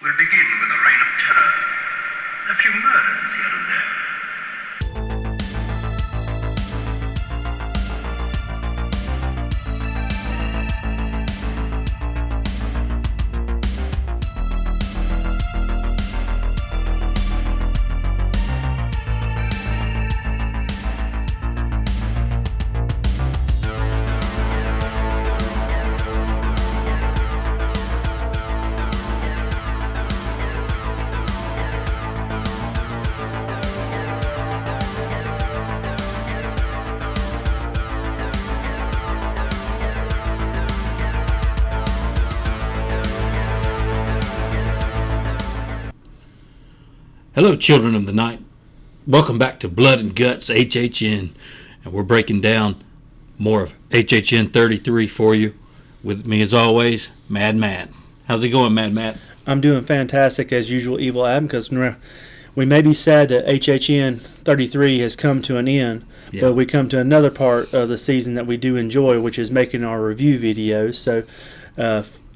We'll begin with a reign of terror. A few murders here and there. Hello, children of the night. Welcome back to Blood and Guts HHN, and we're breaking down more of HHN 33 for you. With me, as always, Mad Matt. How's it going, Mad Matt? I'm doing fantastic as usual, Evil Adam, because we may be sad that HHN 33 has come to an end, but we come to another part of the season that we do enjoy, which is making our review videos. So,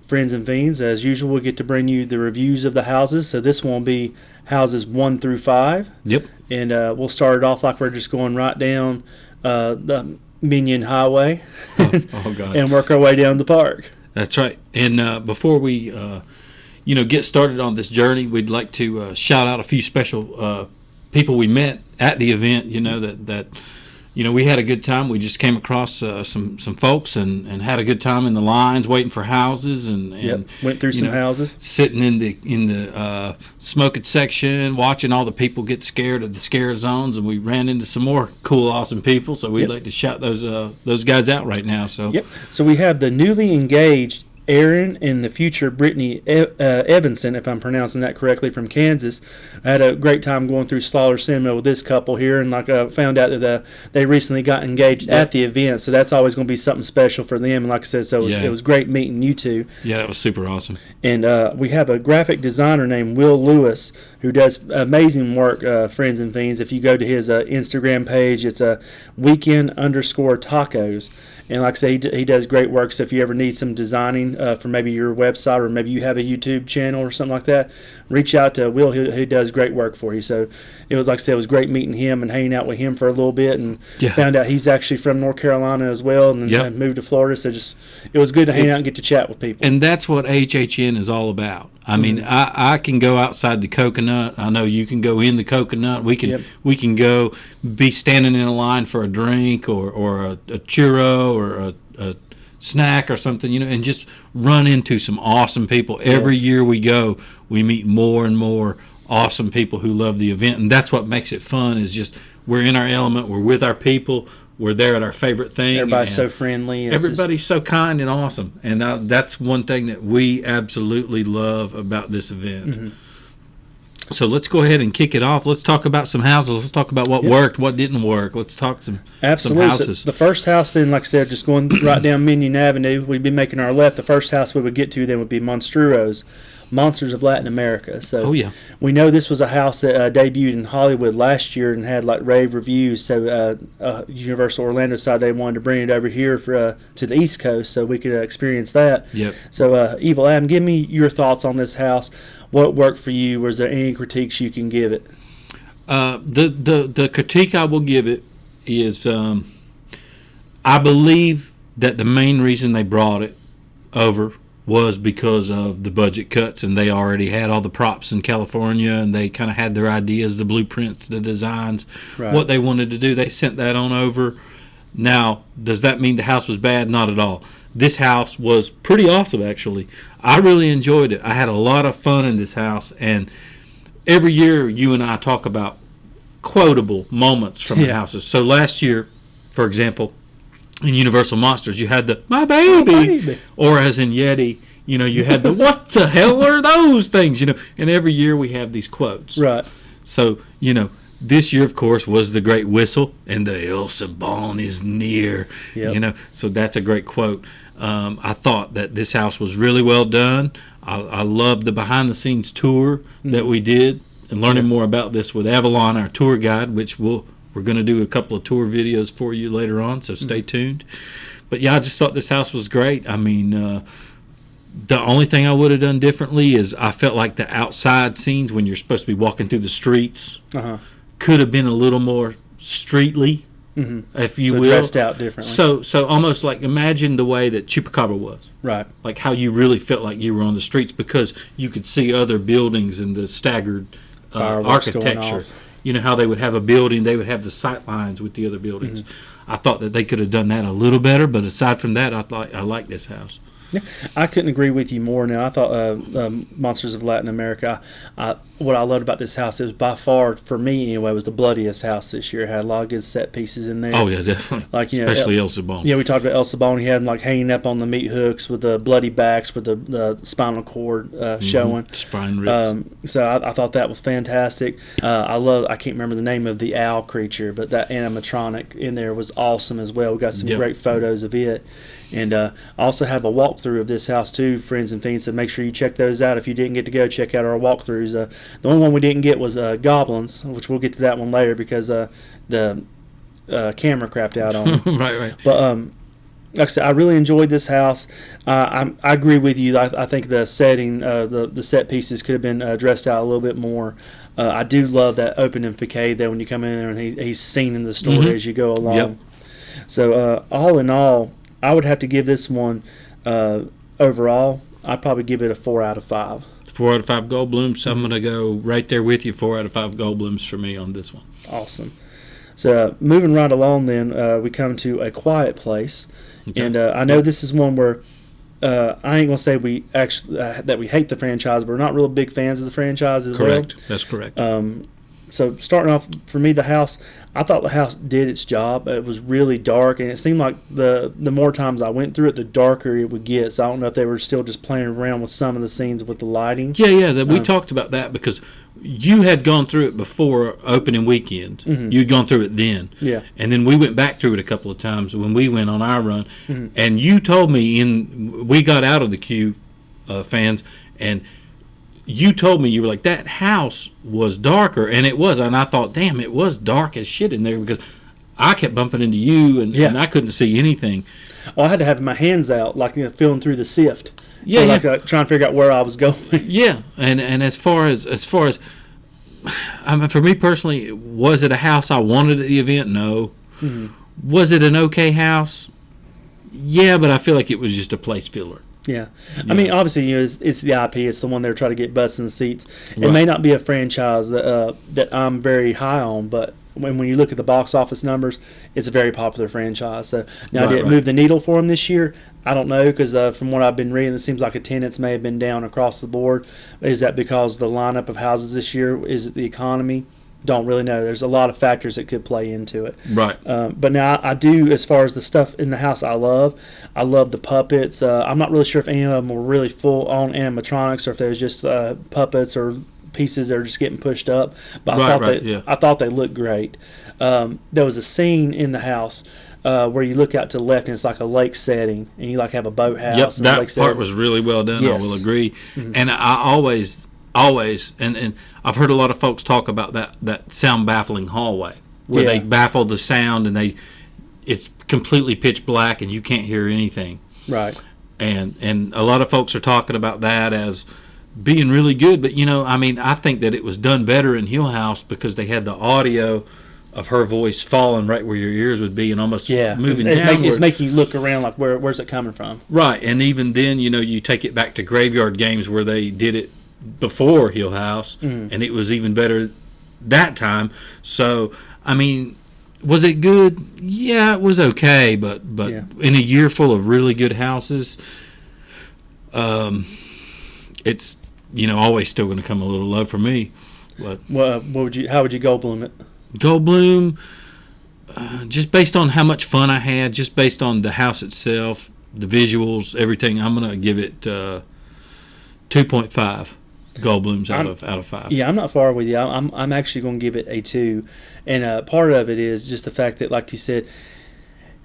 friends and fiends, as usual, we'll get to bring you the reviews of the houses. So this one will be houses 1 through 5. Yep. And we'll start it off like we're just going right down the Minion Highway oh God. and work our way down the park. That's right. And before we, get started on this journey, we'd like to shout out a few special people we met at the event. We had a good time. We just came across some folks and had a good time in the lines, waiting for houses, and went through some houses, sitting in the smoking section, watching all the people get scared of the scare zones, and we ran into some more cool, awesome people. So we'd like to shout those guys out right now. So So we have the newly engaged Aaron and the future Brittany Evanson, if I'm pronouncing that correctly, from Kansas. I had a great time going through Slaughter Cinema with this couple here, and found out that they recently got engaged at the event, so that's always going to be something special for them. And like I said, it was great meeting you two. Yeah, that was super awesome. And we have a graphic designer named Will Lewis who does amazing work, friends and fiends. If you go to his Instagram page, it's weekend_tacos. And like I say, he does great work. So if you ever need some designing for maybe your website, or maybe you have a YouTube channel or something like that, reach out to Will. He does great work for you. So it was, like I said, it was great meeting him and hanging out with him for a little bit, and found out he's actually from North Carolina as well, and moved to Florida. So it was good to hang out and get to chat with people. And that's what HHN is all about. I mean, I can go outside the coconut. I know you can go in the coconut. We can go be standing in a line for a drink or a churro or a snack or something, and just run into some awesome people. Every year we go, we meet more and more awesome people who love the event, and that's what makes it fun. Is just we're in our element. We're with our people. We're there at our favorite thing. Everybody's so friendly. Everybody's so kind and awesome. And that's one thing that we absolutely love about this event. Mm-hmm. So let's go ahead and kick it off. Let's talk about some houses. Let's talk about what worked, what didn't work. Let's talk some houses. So the first house, then, like I said, just going right down Minion Avenue, we'd be making our left. The first house we would get to then would be Monstruo's, Monsters of Latin America. So we know this was a house that debuted in Hollywood last year and had rave reviews. So Universal Orlando decided they wanted to bring it over here to the East Coast so we could experience that. Yep. So Evil Adam, give me your thoughts on this house. What worked for you? Was there any critiques you can give it? The critique I will give it is I believe that the main reason they brought it over was because of the budget cuts, and they already had all the props in California, and they kind of had their ideas, the blueprints, the designs, what they wanted to do. They sent that on over. Now, does that mean the house was bad? Not at all. This house was pretty awesome, actually. I really enjoyed it. I had a lot of fun in this house, and every year you and I talk about quotable moments from the houses. So last year, for example, in Universal Monsters, you had the "my baby," or as in Yeti, you had the "what the hell are those things?" And every year we have these quotes. Right. So this year, of course, was the great whistle, and the El Sabon is near. Yep. So that's a great quote. I thought that this house was really well done. I loved the behind-the-scenes tour that we did, and learning more about this with Avalon, our tour guide, which we're going to do a couple of tour videos for you later on, so stay tuned. But I just thought this house was great. I mean, The only thing I would have done differently is I felt like the outside scenes when you're supposed to be walking through the streets could have been a little more streetly, if you will. Dressed out differently. So almost like imagine the way that Chupacabra was. Right. Like how you really felt like you were on the streets because you could see other buildings and the staggered architecture. You know how they would have a building, they would have the sight lines with the other buildings. I thought that they could have done that a little better, but aside from that, I like this house. Yeah, I couldn't agree with you more. Now, I thought Monsters of Latin America, what I loved about this house, it was by far, for me anyway, was the bloodiest house this year. It had a lot of good set pieces in there. Oh, yeah, definitely. Like, especially El Sabon. Yeah, we talked about El Sabon. He had them like hanging up on the meat hooks with the bloody backs with the spinal cord showing. Spine rips. So I thought that was fantastic. I can't remember the name of the owl creature, but that animatronic in there was awesome as well. We got some great photos of it. And I also have a walkthrough of this house too, friends and fiends, so make sure you check those out. If you didn't get to go, check out our walkthroughs. The only one we didn't get was Goblins, which we'll get to that one later because the camera crapped out on me. Right. But like I said, I really enjoyed this house. I agree with you. I think the setting, the set pieces could have been dressed out a little bit more. I do love that opening facade there when you come in there and he's seen in the story as you go along. Yep. So all in all, I would have to give this one overall. I'd probably give it a 4 out of 5. 4 out of 5 Goldblums. So I'm going to go right there with you. 4 out of 5 Goldblums for me on this one. Awesome. So moving right along, then we come to A Quiet Place, and I know this is one where I ain't gonna say we actually that we hate the franchise, but we're not real big fans of the franchise as well. Correct. That's correct. So starting off for me, the house. I thought the house did its job. It was really dark, and it seemed like the more times I went through it, the darker it would get. So I don't know if they were still just playing around with some of the scenes with the lighting. Yeah. We talked about that because you had gone through it before opening weekend. You'd gone through it then. Yeah. And then we went back through it a couple of times when we went on our run. And you told me we got out of the queue, fans, and you told me, you were like, that house was darker, and it was. And I thought, damn, it was dark as shit in there because I kept bumping into you, and I couldn't see anything. Well, I had to have my hands out, like feeling through the sift. Yeah, like trying to figure out where I was going. Yeah, and as far as I mean, for me personally, was it a house I wanted at the event? No. Was it an okay house? Yeah, but I feel like it was just a place filler. Yeah. I mean, obviously, it's the IP. It's the one they're trying to get butts in the seats. It may not be a franchise that I'm very high on, but when you look at the box office numbers, it's a very popular franchise. So now, did it move the needle for them this year? I don't know, because from what I've been reading, it seems like attendance may have been down across the board. Is that because the lineup of houses this year? Is it the economy? Don't really know. There's a lot of factors that could play into it. Right. But now I do, as far as the stuff in the house I love the puppets. I'm not really sure if any of them were really full-on animatronics or if there's just puppets or pieces that are just getting pushed up. But I thought they looked great. There was a scene in the house where you look out to the left and it's like a lake setting, and you like have a boathouse. Yep, and that part was really well done. Yes. I will agree. And I always, and I've heard a lot of folks talk about that sound baffling hallway where they baffle the sound and it's completely pitch black and you can't hear anything. Right. And a lot of folks are talking about that as being really good, but I mean, I think that it was done better in Hill House because they had the audio of her voice falling right where your ears would be and almost moving downward. It's making you look around like where's it coming from? Right, and even then, you take it back to Graveyard Games where they did it before Hill House, and it was even better that time. So, I mean, was it good? Yeah, it was okay, but in a year full of really good houses, it's always still going to come a little low for me. But how would you Goldblum it? Goldblum, just based on how much fun I had, just based on the house itself, the visuals, everything, I'm going to give it 2.5 Goldblums out of 5. Yeah, I'm not far with you. I'm actually going to give it a 2, and part of it is just the fact that, like you said,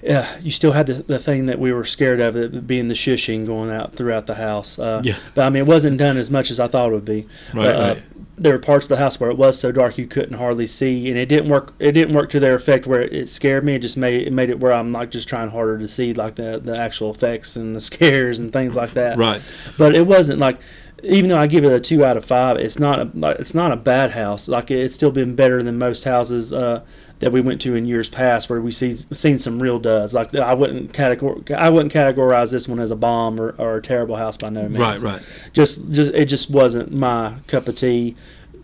you still had the thing that we were scared of, it being the shushing going out throughout the house. Yeah. But I mean, it wasn't done as much as I thought it would be. Right, right. There were parts of the house where it was so dark you couldn't hardly see, and it didn't work. It didn't work to their effect where it scared me. It just made it where I'm like just trying harder to see like the actual effects and the scares and things like that. Right. But it wasn't like, even though I give it a 2 out of 5, it's not a bad house. Like, it's still been better than most houses that we went to in years past, where we seen some real duds. Like, I wouldn't categorize this one as a bomb or a terrible house by no means. Right, right. It just wasn't my cup of tea.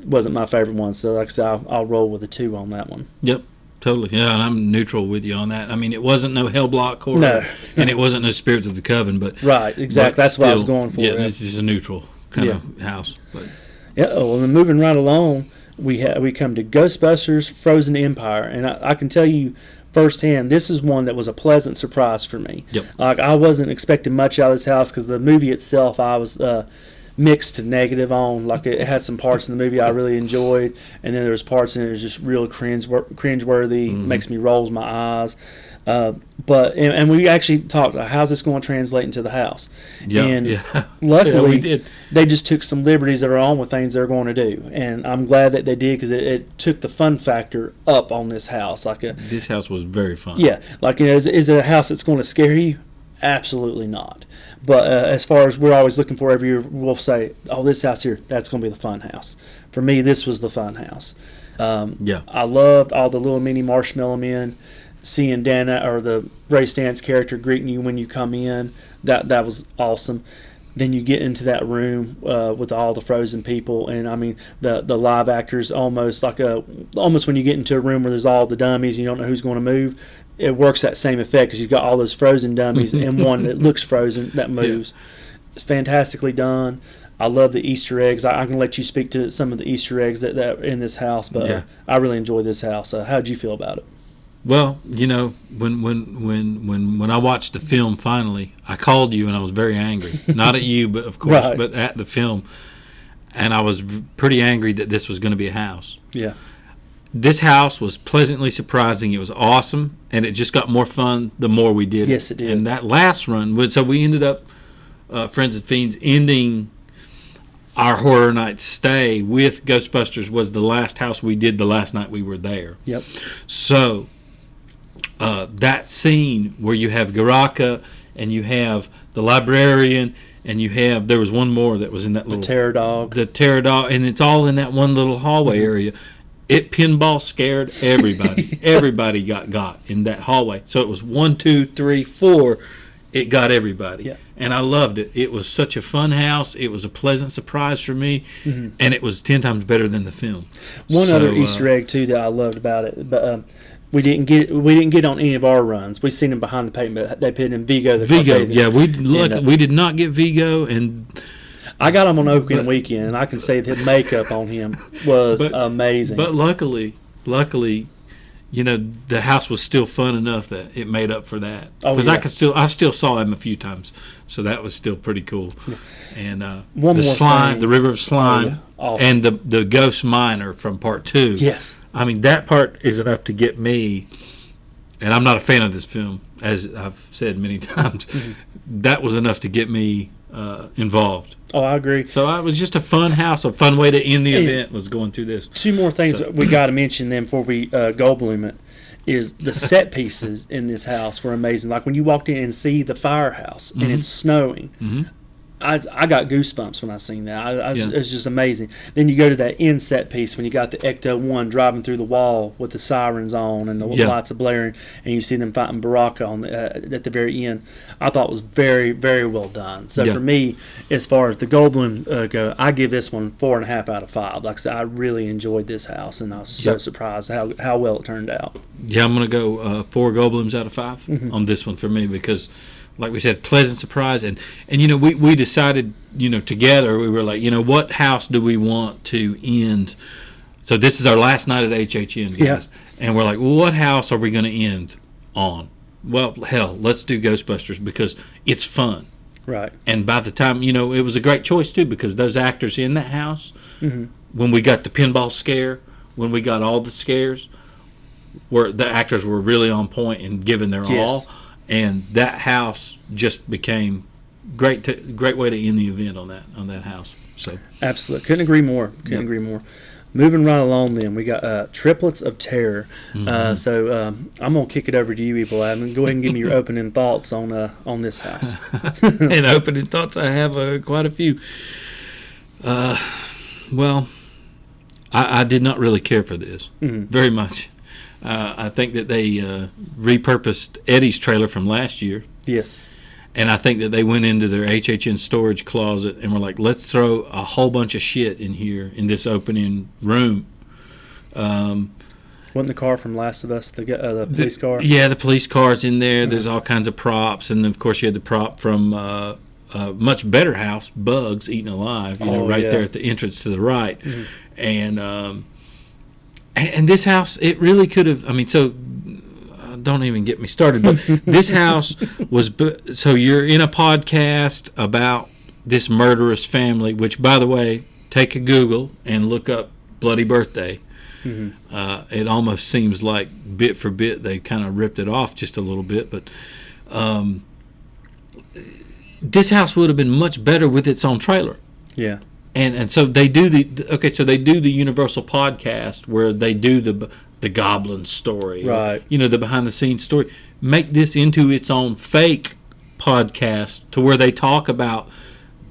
Wasn't my favorite one. So like I said, I'll roll with a 2 on that one. Yep. Totally. Yeah, and I'm neutral with you on that. I mean, it wasn't no hell block horror. No. And it wasn't no Spirits of the Coven, but right, exactly. But that's still, what I was going for. Yeah, it's just a neutral kind of house. But yeah. Well, then moving right along, we come to Ghostbusters: Frozen Empire, and I can tell you firsthand, this is one that was a pleasant surprise for me. Yep. Like, I wasn't expecting much out of this house, because the movie itself I was mixed to negative on. Like, it had some parts in the movie I really enjoyed, and then there was parts in it that was just real cringeworthy, makes me rolls my eyes. But we actually talked about how's this going to translate into the house. Yeah, and luckily, we did. They just took some liberties that are on with things they're going to do, and I'm glad that they did, because it took the fun factor up on this house. This house was very fun. Yeah, like, is it a house that's going to scare you? Absolutely not. But as far as we're always looking for every year, we'll say, oh, this house here, that's going to be the fun house. For me, this was the fun house. I loved all the little mini marshmallow men. Seeing Dana, or the Ray Stantz character, greeting you when you come in, that was awesome. Then you get into that room with all the frozen people, and I mean the live actors, almost when you get into a room where there's all the dummies, you don't know who's going to move. It works that same effect, because you've got all those frozen dummies and one that looks frozen that moves. Yeah. It's fantastically done. I love the Easter eggs. I can let you speak to some of the Easter eggs that are in this house, but I really enjoy this house. How'd you feel about it? Well, you know, when I watched the film finally, I called you and I was very angry. Not at you, but of course, but at the film. And I was pretty angry that this was going to be a house. Yeah. This house was pleasantly surprising. It was awesome, and it just got more fun the more we did it. Yes, it did. And that last run, so we ended up, Friends and Fiends, ending our horror night stay with Ghostbusters was the last house we did the last night we were there. Yep. So that scene where you have Garaka and you have the librarian and you have, there was one more that was in that little... The terror dog. The terror dog, and it's all in that one little hallway area. It pinball scared everybody. Everybody got in that hallway. So it was 1, 2, 3, 4. It got everybody. Yeah. And I loved it. It was such a fun house. It was a pleasant surprise for me. Mm-hmm. And it was 10 times better than the film. One other Easter egg, too, that I loved about it. But we didn't get on any of our runs. We seen them behind the paint, but they put in Vigo. Yeah, we did not get Vigo, and I got him on opening weekend, and I can say the makeup on him was amazing. But luckily, you know, the house was still fun enough that it made up for that. Because I still saw him a few times, so that was still pretty cool. Yeah. And the slime, the river of slime, and the ghost miner from part 2. Yes. I mean, that part is enough to get me, and I'm not a fan of this film, as I've said many times. Mm-hmm. That was enough to get me involved. Oh, I agree. So it was just a fun house, a fun way to end the event was going through this. 2 more things we got to mention then before we Goldblum it, is the set pieces in this house were amazing. Like when you walked in and see the firehouse and it's snowing. Mm-hmm. I got goosebumps when I seen that. It's just amazing. Then you go to that end set piece when you got the Ecto-1 driving through the wall with the sirens on and the lights are blaring, and you see them fighting Baraka at the very end. I thought it was very, very well done. So for me, as far as the Goldblum go, I give this one 4.5 out of 5. Like I said, I really enjoyed this house, and I was so surprised how well it turned out. Yeah, I'm going to go 4 Goldblums out of 5 on this one for me, because like we said, pleasant surprise. And you know, we decided, you know, together, we were like, you know, what house do we want to end? So this is our last night at HHN, guys. Yeah. And we're like, well, what house are we going to end on? Well, hell, let's do Ghostbusters because it's fun. Right. And by the time, you know, it was a great choice, too, because those actors in that house, when we got the pinball scare, when we got all the scares, where the actors were really on point and giving their all, and that house just became great way to end the event on that house. So absolutely, couldn't agree more. Agree more. Moving right along, then we got Triplets of Terror. So I'm gonna kick it over to you, Evil Adam. Go ahead and give me your opening thoughts on this house. And opening thoughts, I have quite a few. Well, I did not really care for this very much. I think that they repurposed Eddie's trailer from last year. Yes. And I think that they went into their HHN storage closet and were like, let's throw a whole bunch of shit in here in this opening room. Wasn't the car from Last of Us, the police car? Yeah, the police car's in there. There's all kinds of props. And then, of course, you had the prop from a much better house, Bugs Eaten Alive, there at the entrance to the right. And this house, it really could have, don't even get me started, but this house was, so you're in a podcast about this murderous family, which, by the way, take a Google and look up Bloody Birthday. It almost seems like bit for bit they kind of ripped it off just a little bit, but this house would have been much better with its own trailer. Yeah. And so they do the Universal podcast where they do the goblin story, right? Or, the behind the scenes story. Make this into its own fake podcast to where they talk about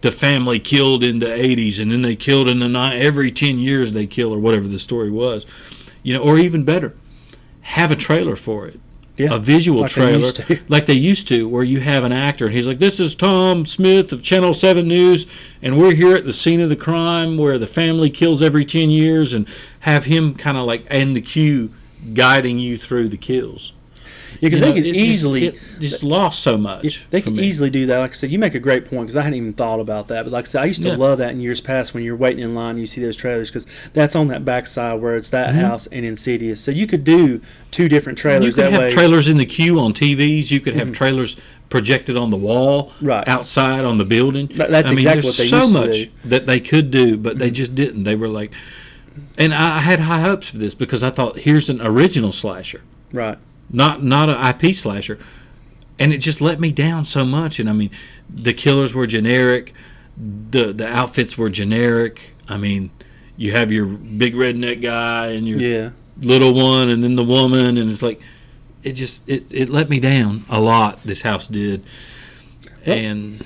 the family killed in the 80s and then they killed in the every 10 years they kill, or whatever the story was, or even better, have a trailer for it. Yeah, a visual trailer like they used to, where you have an actor and he's like, this is Tom Smith of Channel 7 News and we're here at the scene of the crime where the family kills every 10 years, and have him kind of like in the queue guiding you through the kills. Yeah, because they could easily... It just lost so much. They could easily do that. Like I said, you make a great point, because I hadn't even thought about that. But like I said, I used to love that in years past when you're waiting in line and you see those trailers, because that's on that backside where it's that house and Insidious. So you could do two different trailers. You could have trailers in the queue on TVs. You could have trailers projected on the wall, outside on the building. That's exactly what they used to do. There's so much that they could do, but they just didn't. They were like... And I had high hopes for this, because I thought, here's an original slasher. Right. Not an IP slasher, and it just let me down so much. And the killers were generic, the outfits were generic. You have your big redneck guy and your little one, and then the woman, and it's like it let me down a lot. This house did, and.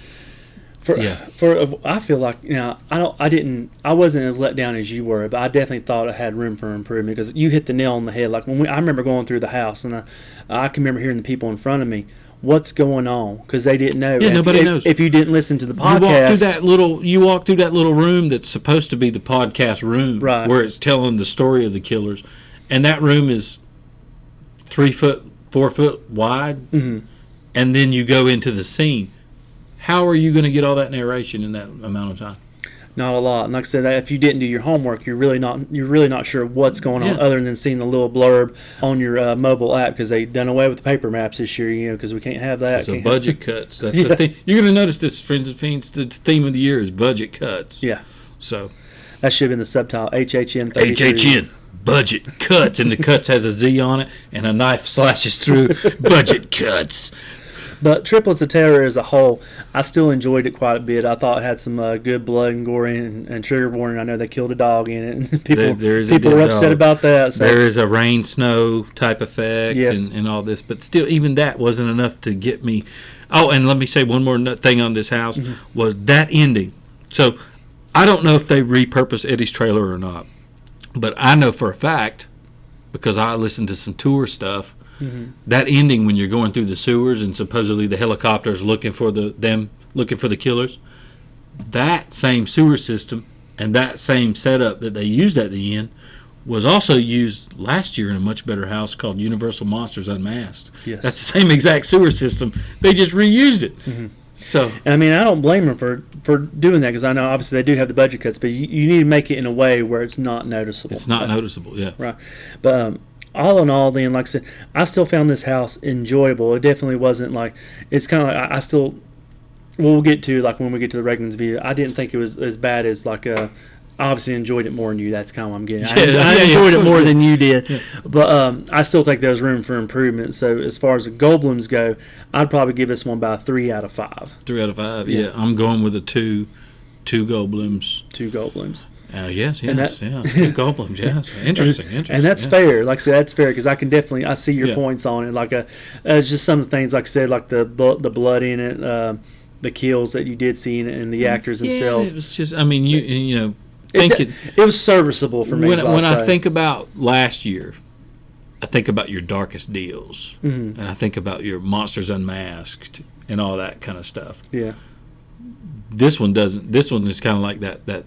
I feel like I wasn't as let down as you were, but I definitely thought it had room for improvement, because you hit the nail on the head. Like I remember going through the house, and I can remember hearing the people in front of me, what's going on, because they didn't know. Yeah, nobody knows. If you didn't listen to the podcast, you walk through that little room that's supposed to be the podcast room, right, where it's telling the story of the killers, and that room is 3 foot, 4 foot wide, and then you go into the scene. How are you going to get all that narration in that amount of time? Not a lot. And like I said, if you didn't do your homework, you're really not sure what's going on, other than seeing the little blurb on your mobile app, because they done away with the paper maps this year. Because we can't have that. So budget cuts. That's the thing. You're going to notice this, Friends and Fiends. The theme of the year is budget cuts. Yeah. So that should have been the subtitle. HHN 33. HHN budget cuts, and the cuts has a Z on it, and a knife slashes through. Budget cuts. But Triplets of Terror as a whole, I still enjoyed it quite a bit. I thought it had some good blood and gore and trigger warning. I know they killed a dog in it, and people were upset about that. So. There is a rain snow type effect and all this, but still, even that wasn't enough to get me. Oh, and let me say one more thing on this house was that ending. So I don't know if they repurposed Eddie's trailer or not, but I know for a fact, because I listened to some tour stuff, that ending when you're going through the sewers and supposedly the helicopters looking for the killers, that same sewer system and that same setup that they used at the end was also used last year in a much better house called Universal Monsters Unmasked. Yes. That's the same exact sewer system. They just reused it. So, and I don't blame them for doing that, because I know obviously they do have the budget cuts, but you need to make it in a way where it's not noticeable. It's not noticeable, yeah. Right. But all in all, then, like I said, I still found this house enjoyable. It definitely wasn't like, it's kind of like, I still, we'll get to, like when we get to the Regnans video, I didn't think it was as bad as like obviously enjoyed it more than you. That's kind of what I'm getting. I enjoyed it more than you did, but I still think there's room for improvement. So as far as the Goldblums go, I'd probably give this one about a 3 out of 5. 3 out of 5. Yeah, I'm going with a 2. 2 Goldblums. 2 Goldblums. Yes, 2 Goldblums. Yes, interesting. And that's fair. Like I said, that's fair because I can definitely I see your points on it. Like it's just some of the things like I said, like the blood in it, the kills that you did see in it, and the actors themselves. It was just. I mean, you know, it was serviceable for me. When I think about last year, I think about your Darkest Deals, and I think about your Monsters Unmasked and all that kind of stuff. Yeah. This one doesn't. This one is kind of like that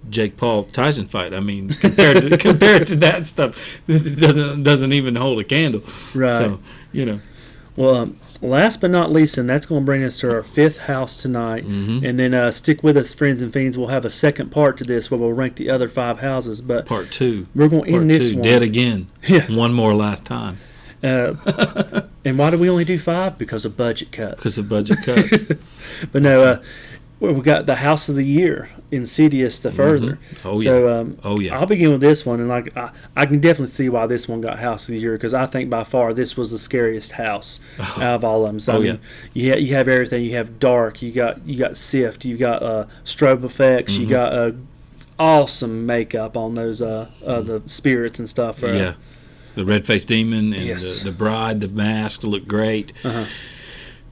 Jake Paul Tyson fight. I mean, compared to that stuff, this doesn't even hold a candle. Right. So, you know. Well, last but not least, and that's going to bring us to our 5th house tonight. And then stick with us, friends and fiends. We'll have a second part to this where we'll rank the other 5 houses. But part 2. We're going to end this one. Dead again. Yeah. One more last time. And why do we only do 5? Because of budget cuts. Because of budget cuts. But no, we got the House of the Year, Insidious the Further. Oh yeah. So I'll begin with this one, and like I can definitely see why this one got House of the Year because I think by far this was the scariest house out of all of them. So I mean, you have everything. You have dark. You got Sift. You got strobe effects. You got awesome makeup on those the spirits and stuff. Yeah. The red-faced demon and the bride, the mask look great.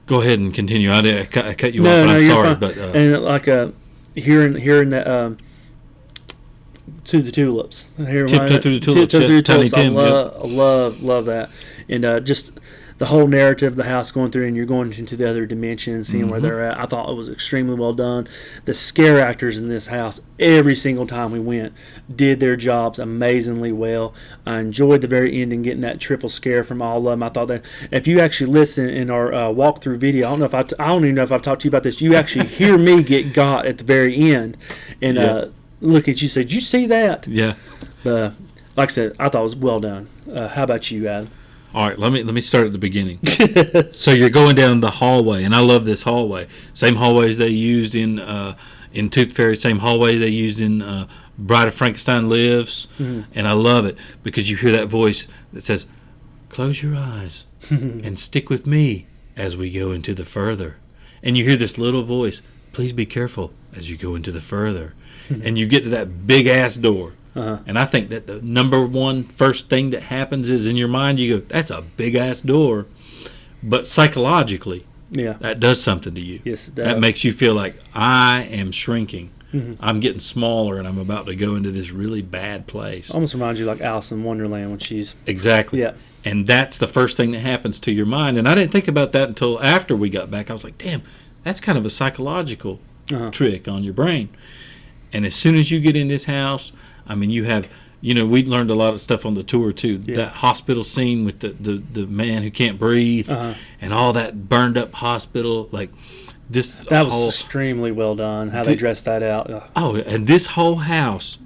Go ahead and continue. I cut you off. I'm sorry, but and like hearing that To the Tulips. Tiptoe Through the Tulips. I love that, and just the whole narrative of the house going through, and you're going into the other dimension, seeing where they're at. I thought it was extremely well done. The scare actors in this house, every single time we went, did their jobs amazingly well. I enjoyed the very ending, getting that triple scare from all of them. I thought that if you actually listen in our walkthrough video, I don't even know if I've talked to you about this. You actually hear me get got at the very end, and look at you, say, "Did you see that?" Yeah. Like I said, I thought it was well done. How about you, Adam? All right, let me start at the beginning. So you're going down the hallway, and I love this hallway. Same hallways they used in Tooth Fairy, same hallway they used in Bride of Frankenstein Lives, and I love it because you hear that voice that says, "Close your eyes and stick with me as we go into the further." And you hear this little voice, "Please be careful as you go into the further." And you get to that big ass door. And I think that the number one first thing that happens is in your mind you go, "That's a big ass door," but psychologically, that does something to you. Yes, it does. That makes you feel like I am shrinking. I'm getting smaller, and I'm about to go into this really bad place. Almost reminds you like Alice in Wonderland when she's exactly. Yeah. And that's the first thing that happens to your mind. And I didn't think about that until after we got back. I was like, "Damn, that's kind of a psychological trick on your brain." And as soon as you get in this house, I mean, you have, we learned a lot of stuff on the tour too. Yeah. That hospital scene with the man who can't breathe and all that burned up hospital, like this. That was extremely well done, how they dressed that out. Oh, and this whole house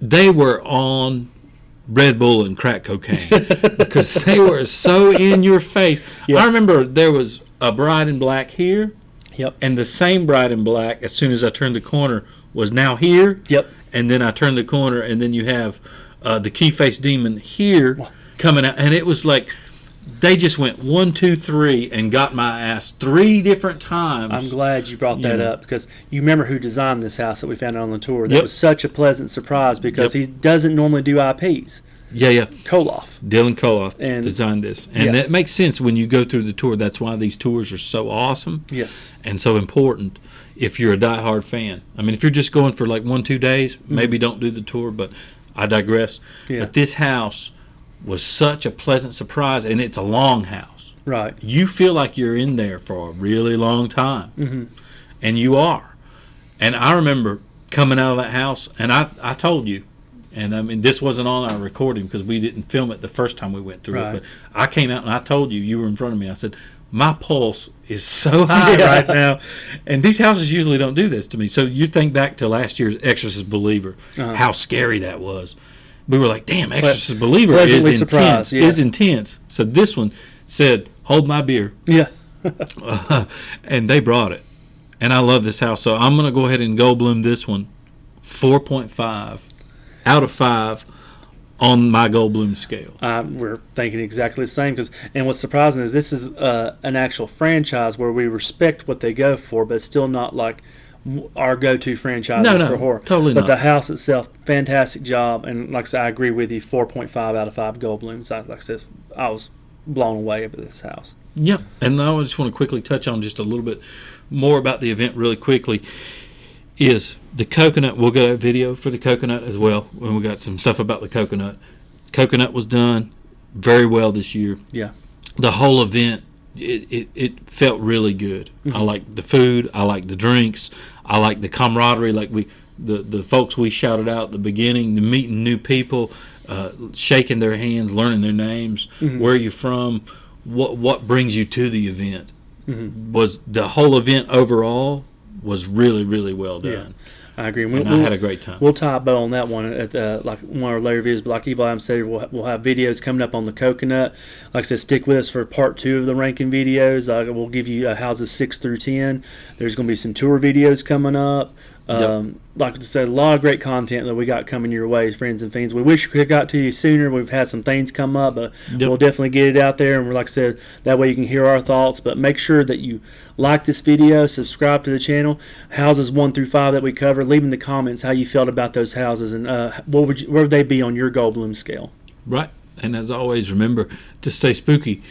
they were on Red Bull and crack cocaine because they were so in your face. Yep. I remember there was a bride in black here. Yep. And the same bride in black, as soon as I turned the corner, was now here. Yep. And then I turned the corner, and then you have the key-faced demon here coming out. And it was like they just went 1, 2, 3 and got my ass 3 different times. I'm glad you brought that up because you remember who designed this house that we found on the tour. That was such a pleasant surprise because he doesn't normally do IPs. Yeah. Dylan Koloff designed this. And that makes sense when you go through the tour. That's why these tours are so awesome. Yes. And so important if you're a diehard fan. I mean, if you're just going for like 1-2 days, maybe don't do the tour, but I digress. Yeah. But this house was such a pleasant surprise, and it's a long house. Right. You feel like you're in there for a really long time. And you are. And I remember coming out of that house, and I told you, and I mean, this wasn't on our recording because we didn't film it the first time we went through it. But I came out and I told you, you were in front of me. I said, "My pulse is so high right now." And these houses usually don't do this to me. So you think back to last year's Exorcist Believer, how scary that was. We were like, "Damn, Exorcist Believer is intense." Is intense. So this one said, "Hold my beer." Yeah. And they brought it. and I love this house. So I'm going to go ahead and Goldblum this one 4.5 out of 5 on my Goldblum scale. We're thinking exactly the same. And what's surprising is this is an actual franchise where we respect what they go for, but it's still not like our go-to franchises for horror. Totally but not. The house itself, fantastic job. And like I said, I agree with you, 4.5 out of 5 Goldblums. Like I said, I was blown away by this house. Yeah, and I just want to quickly touch on just a little bit more about the event really quickly. Is the coconut, we'll get a video for the coconut as well, and we got some stuff about the coconut. Coconut was done very well this year. Yeah. The whole event, it felt really good. Mm-hmm. I like the food, I like the drinks, I like the camaraderie, like the folks we shouted out at the beginning, the meeting new people, shaking their hands, learning their names, mm-hmm. where you're from, what brings you to the event. Mm-hmm. Was the whole event overall was really, really well done. Yeah, I agree. I had a great time. We'll tie a bow on that one at like one of our later videos. But like Evil Adam said, we'll have videos coming up on the coconut. Like I said, stick with us for part 2 of the ranking videos. We'll give you houses 6 through 10. There's going to be some tour videos coming up. Like I said, a lot of great content that we got coming your way, friends and fiends. We wish we could have got to you sooner. We've had some things come up, but we'll definitely get it out there. And like I said, that way you can hear our thoughts. But make sure that you like this video, subscribe to the channel. Houses 1 through 5 that we cover. Leave in the comments how you felt about those houses and where would they be on your Goldblum scale. Right. And as always, remember to stay spooky